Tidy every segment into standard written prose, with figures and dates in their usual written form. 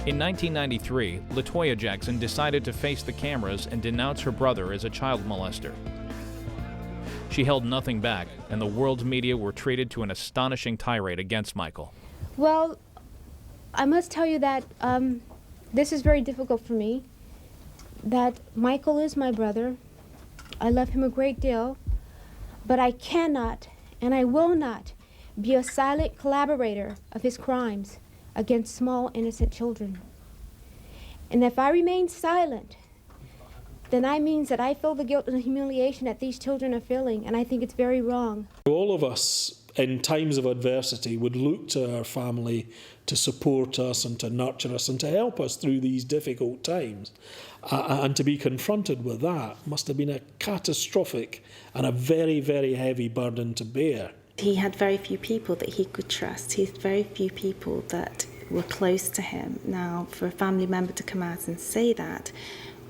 In 1993, LaToya Jackson decided to face the cameras and denounce her brother as a child molester. She held nothing back, and the world's media were treated to an astonishing tirade against Michael. Well, I must tell you that this is very difficult for me, that Michael is my brother. I love him a great deal, but I cannot and I will not be a silent collaborator of his crimes against small, innocent children. And if I remain silent, then that means that I feel the guilt and the humiliation that these children are feeling, and I think it's very wrong. All of us, in times of adversity, would look to our family to support us and to nurture us and to help us through these difficult times. And to be confronted with that must have been a catastrophic and a very, very heavy burden to bear. He had very few people that he could trust. He had very few people that were close to him. Now, for a family member to come out and say that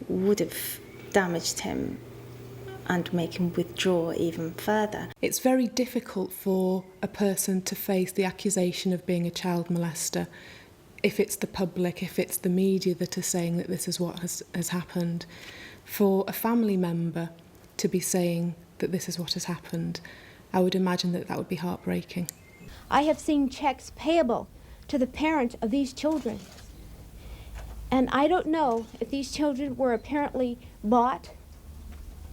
would have damaged him and make him withdraw even further. It's very difficult for a person to face the accusation of being a child molester if it's the public, if it's the media that are saying that this is what has happened. For a family member to be saying that this is what has happened, I would imagine that would be heartbreaking. I have seen checks payable to the parents of these children. And I don't know if these children were apparently bought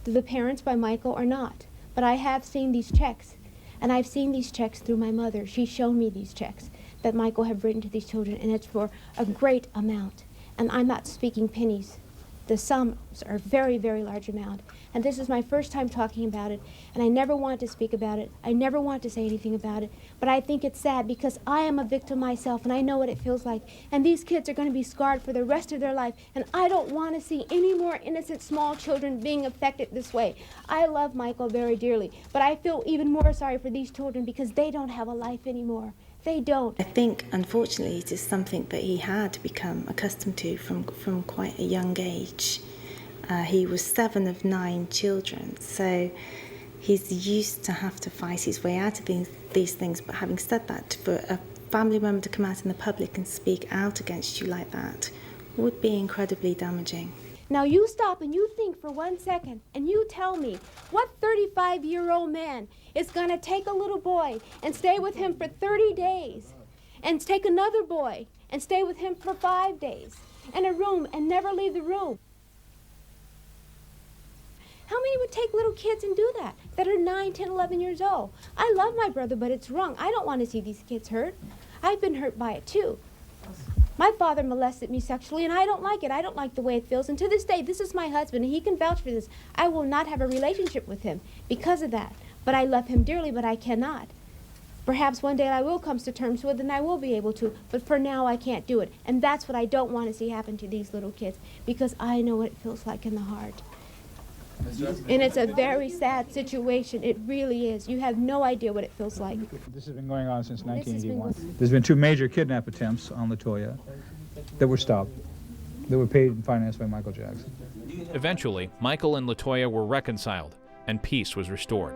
to the parents by Michael or not. But I have seen these checks. And I've seen these checks through my mother. She's shown me these checks that Michael have written to these children, and it's for a great amount. And I'm not speaking pennies. The sums are a very, very large amount. And this is my first time talking about it, and I never want to speak about it. I never want to say anything about it. But I think it's sad because I am a victim myself, and I know what it feels like. And these kids are going to be scarred for the rest of their life, and I don't want to see any more innocent small children being affected this way. I love Michael very dearly, but I feel even more sorry for these children because they don't have a life anymore. They don't. I think, unfortunately, it is something that he had become accustomed to from quite a young age. He was 7 of 9 children, so he's used to have to fight his way out of these things. But having said that, for a family member to come out in the public and speak out against you like that would be incredibly damaging. Now you stop and you think for 1 second and you tell me what 35-year-old man is going to take a little boy and stay with him for 30 days and take another boy and stay with him for 5 days in a room and never leave the room. How many would take little kids and do that are 9, 10, 11 years old? I love my brother, but it's wrong. I don't want to see these kids hurt. I've been hurt by it too. My father molested me sexually, and I don't like it. I don't like the way it feels. And to this day, this is my husband, and he can vouch for this. I will not have a relationship with him because of that. But I love him dearly, but I cannot. Perhaps one day I will come to terms with it, and I will be able to. But for now, I can't do it. And that's what I don't want to see happen to these little kids, because I know what it feels like in the heart. And it's a very sad situation. It really is. You have no idea what it feels like. This has been going on since 1981. There's been 2 major kidnap attempts on LaToya that were stopped, that were paid and financed by Michael Jackson. Eventually, Michael and LaToya were reconciled, and peace was restored.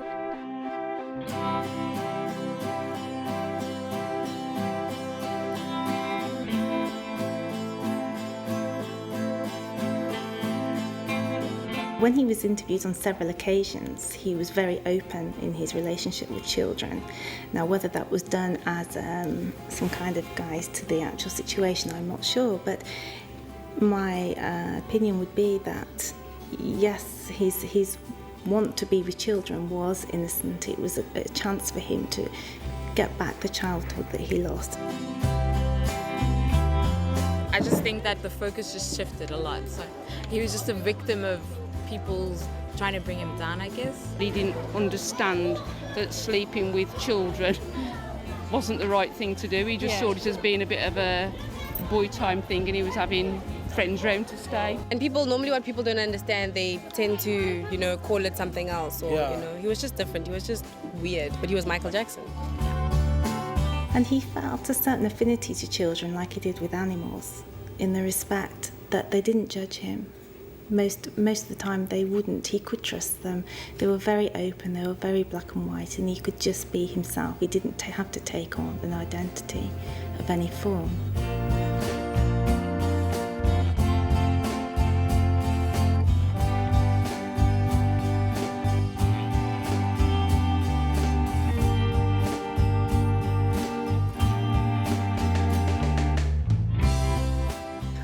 When he was interviewed on several occasions, he was very open in his relationship with children. Now, whether that was done as some kind of guise to the actual situation, I'm not sure, but my opinion would be that, yes, his want to be with children was innocent. It was a chance for him to get back the childhood that he lost. I just think that the focus just shifted a lot. So he was just a victim of people's trying to bring him down, I guess. He didn't understand that sleeping with children wasn't the right thing to do. He just saw it as being a bit of a boy time thing, and he was having friends round to stay. And people, normally what people don't understand, they tend to, call it something else, or, he was just different. He was just weird, but he was Michael Jackson. And he felt a certain affinity to children like he did with animals, in the respect that they didn't judge him. Most of the time they wouldn't. He could trust them. They were very open, they were very black and white, and he could just be himself. He didn't have to take on an identity of any form.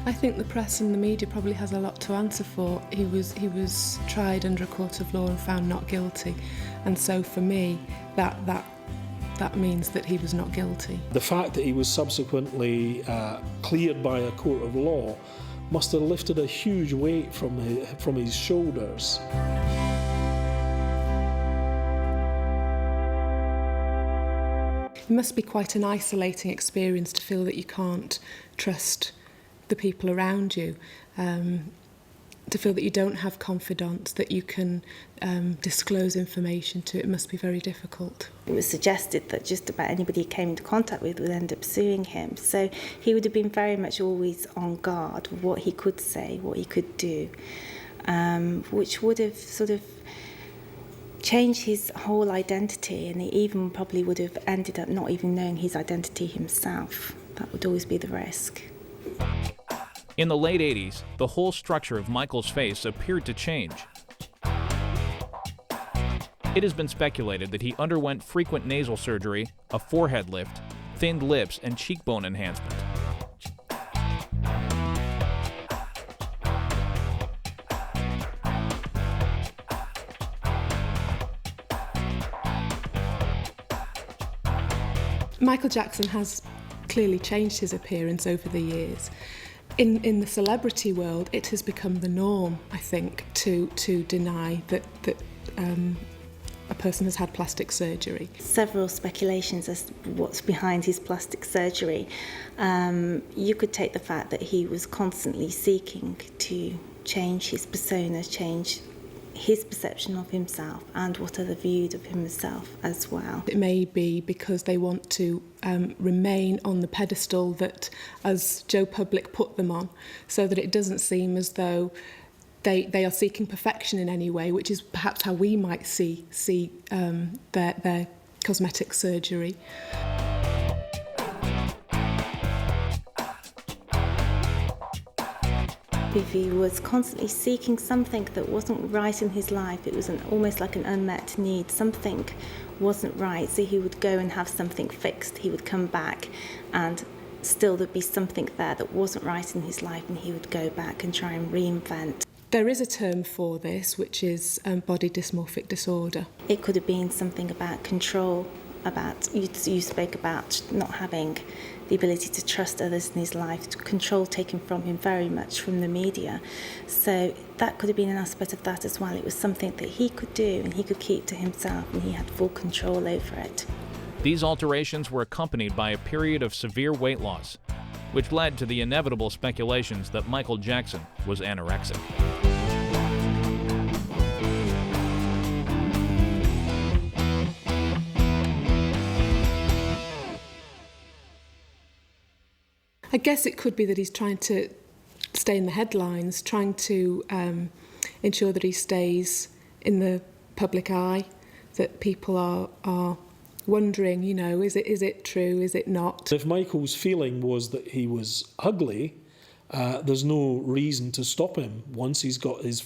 I think the press and the media probably has a lot to answer for. He was tried under a court of law and found not guilty, and so for me that means that he was not guilty. The fact that he was subsequently cleared by a court of law must have lifted a huge weight from his shoulders. It must be quite an isolating experience to feel that you can't trust the people around you, to feel that you don't have confidants, that you can disclose information to. It must be very difficult. It was suggested that just about anybody he came into contact with would end up suing him. So he would have been very much always on guard with what he could say, what he could do, which would have sort of changed his whole identity, and he even probably would have ended up not even knowing his identity himself. That would always be the risk. In the late 80s, the whole structure of Michael's face appeared to change. It has been speculated that he underwent frequent nasal surgery, a forehead lift, thinned lips, and cheekbone enhancement. Michael Jackson has clearly changed his appearance over the years. In the celebrity world, it has become the norm, I think, to deny that a person has had plastic surgery. Several speculations as to what's behind his plastic surgery. You could take the fact that he was constantly seeking to change his persona, change his perception of himself and what others viewed of himself as well. It may be because they want to remain on the pedestal that, as Joe Public put them on, so that it doesn't seem as though they are seeking perfection in any way, which is perhaps how we might see their cosmetic surgery. If he was constantly seeking something that wasn't right in his life, it was almost like an unmet need. Something wasn't right, so he would go and have something fixed. He would come back and still there'd be something there that wasn't right in his life, and he would go back and try and reinvent. There is a term for this, which is body dysmorphic disorder. It could have been something about control, about you spoke about not having the ability to trust others in his life, control taken from him very much from the media. So that could have been an aspect of that as well. It was something that he could do and he could keep to himself, and he had full control over it. These alterations were accompanied by a period of severe weight loss, which led to the inevitable speculations that Michael Jackson was anorexic. I guess it could be that he's trying to stay in the headlines, trying to ensure that he stays in the public eye, that people are wondering, you know, is it true, is it not? If Michael's feeling was that he was ugly, there's no reason to stop him once he's got his